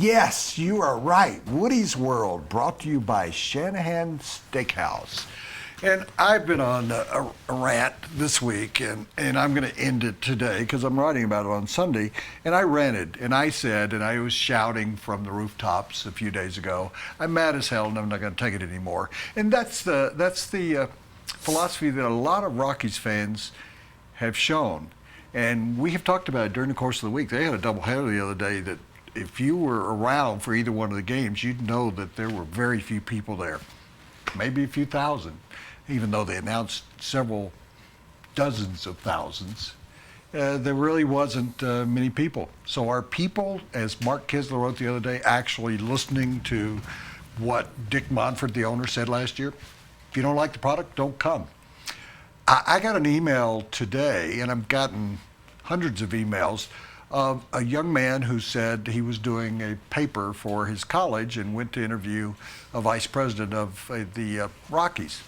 Yes, you are right. Woody's World, brought to you by Shanahan Steakhouse. And I've been on a rant this week, and I'm going to end it today because I'm writing about it on Sunday. And I ranted, and I said, and I was shouting from the rooftops a few days ago, I'm mad as hell, and I'm not going to take it anymore. And that's the philosophy that a lot of Rockies fans have shown. And we have talked about it during the course of the week. They had a doubleheader the other day that if you were around for either one of the games, you'd know that there were very few people there, maybe a few thousand, even though they announced several dozens of thousands. There really wasn't many people. So are people, as Mark Kisler wrote the other day, actually listening to what Dick Monfort, the owner, said last year? If you don't like the product, don't come. I got an email today, and I've gotten hundreds of emails, of a young man who said he was doing a paper for his college and went to interview a vice president of the Rockies.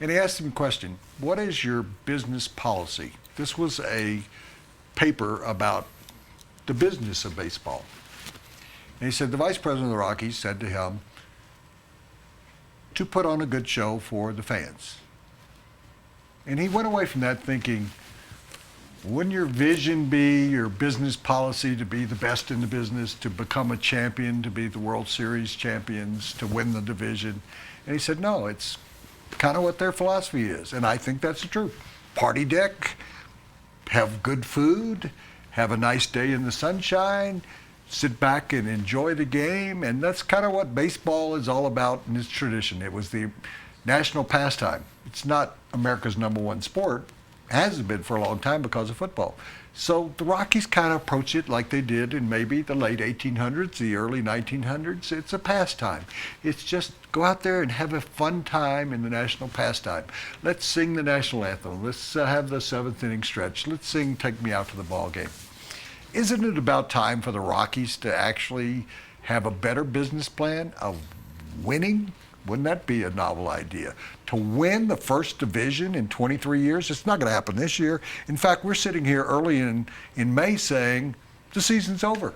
And he asked him a question, what is your business policy? This was a paper about the business of baseball. And he said the vice president of the Rockies said to him to put on a good show for the fans. And he went away from that thinking, wouldn't your vision be, your business policy, to be the best in the business, to become a champion, to be the World Series champions, to win the division? And he said, no, it's kind of what their philosophy is. And I think that's the truth. Party deck, have good food, have a nice day in the sunshine, sit back and enjoy the game. And that's kind of what baseball is all about in its tradition. It was the national pastime. It's not America's #1 sport. Hasn't been for a long time because of football. So the Rockies kind of approach it like they did in maybe the late 1800s, the early 1900s. It's a pastime. It's just go out there and have a fun time in the national pastime. Let's sing the national anthem. Let's have the 7th inning stretch. Let's sing Take Me Out to the Ball Game. Isn't it about time for the Rockies to actually have a better business plan of winning? Wouldn't that be a novel idea? To win the first division in 23 years? It's not going to happen this year. In fact, we're sitting here early in May saying the season's over.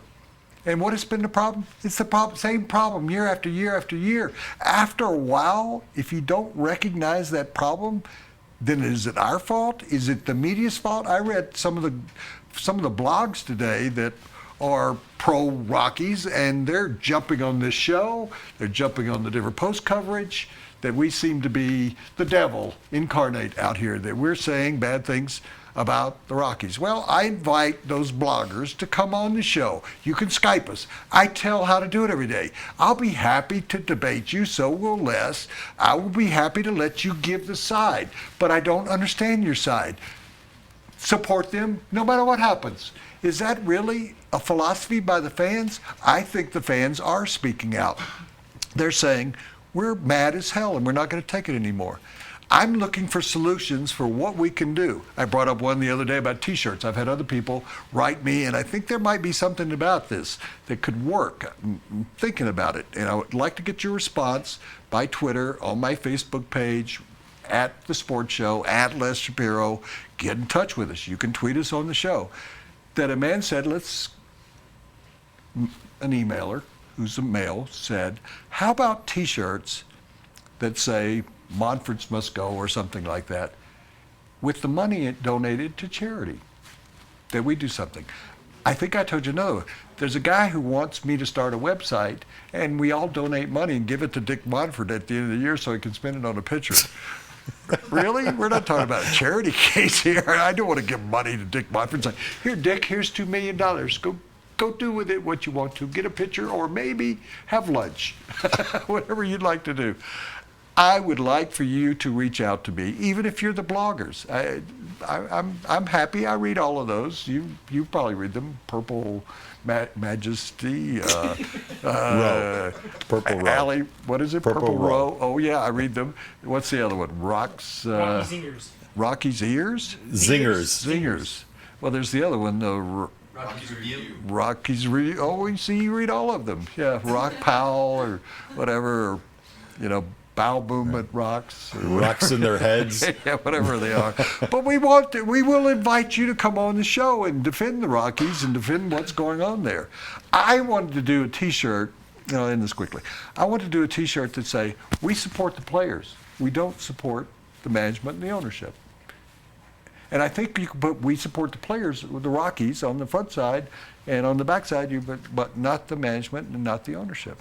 And what has been the problem? It's the same problem year after year after year. After a while, if you don't recognize that problem, then is it our fault? Is it the media's fault? I read some of the blogs today that are pro-Rockies, and they're jumping on this show. They're jumping on the different post coverage, that we seem to be the devil incarnate out here, that we're saying bad things about the Rockies. Well, I invite those bloggers to come on the show. You can Skype us. I tell how to do it every day. I'll be happy to debate you, so will Les. I will be happy to let you give the side, but I don't understand your side. Support them no matter what happens. Is that really a philosophy by the fans? I think the fans are speaking out. They're saying, we're mad as hell and we're not going to take it anymore. I'm looking for solutions for what we can do. I brought up one the other day about t-shirts. I've had other people write me, and I think there might be something about this that could work. I'm thinking about it, and I would like to get your response by Twitter, on my Facebook page, at The Sports Show, at Les Shapiro. Get in touch with us. You can tweet us on the show. That a man said, an emailer who's a male said, how about t-shirts that say Monfort's must go or something like that, with the money donated to charity, that we do something. I think I told you no. There's a guy who wants me to start a website, and we all donate money and give it to Dick Monfort at the end of the year so he can spend it on a picture. Really? We're not talking about a charity case here. I don't want to give money to Dick Monfort. Say, here, Dick, here's $2 million. Go do with it what you want to. Get a picture or maybe have lunch. Whatever you'd like to do. I would like for you to reach out to me, even if you're the bloggers. I'm happy. I read all of those. You probably read them. Purple Majesty, Purple Row. Alley, what is it? Purple Row. Oh yeah, I read them. What's the other one? Rocky's Ears. Rocky's Ears? Zingers. Well, there's the other one, Rocky's Review. Oh, you read all of them. Yeah, Rock Powell or whatever. Or, bowel movement rocks. Rocks in their heads. Yeah, whatever they are. But we will invite you to come on the show and defend the Rockies and defend what's going on there. I wanted to do a T-shirt, I'll end this quickly. I want to do a T-shirt that say, we support the players. We don't support the management and the ownership. And I think you can put, we support the players with the Rockies on the front side, and on the back side, but not the management and not the ownership.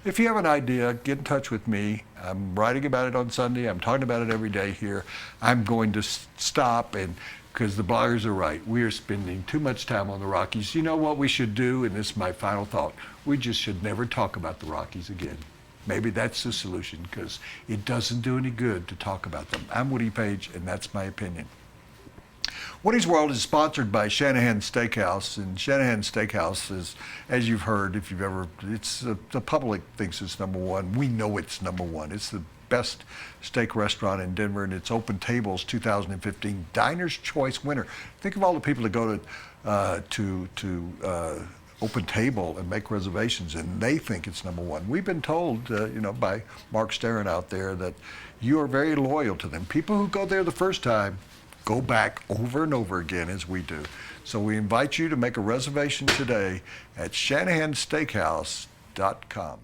If you have an idea, get in touch with me. I'm writing about it on Sunday. I'm talking about it every day here. I'm going to stop, and because the bloggers are right. We are spending too much time on the Rockies. You know what we should do, and this is my final thought. We just should never talk about the Rockies again. Maybe that's the solution, because it doesn't do any good to talk about them. I'm Woody Paige, and that's my opinion. Woody's World is sponsored by Shanahan Steakhouse, and Shanahan Steakhouse is, as you've heard, if you've ever, the public thinks it's number one. We know it's number one. It's the best steak restaurant in Denver, and it's Open Tables 2015 Diner's Choice winner. Think of all the people that go to Open Table and make reservations, and they think it's number one. We've been told, by Mark Sterin out there, that you are very loyal to them. People who go there the first time go back over and over again, as we do. So we invite you to make a reservation today at shanahansteakhouse.com.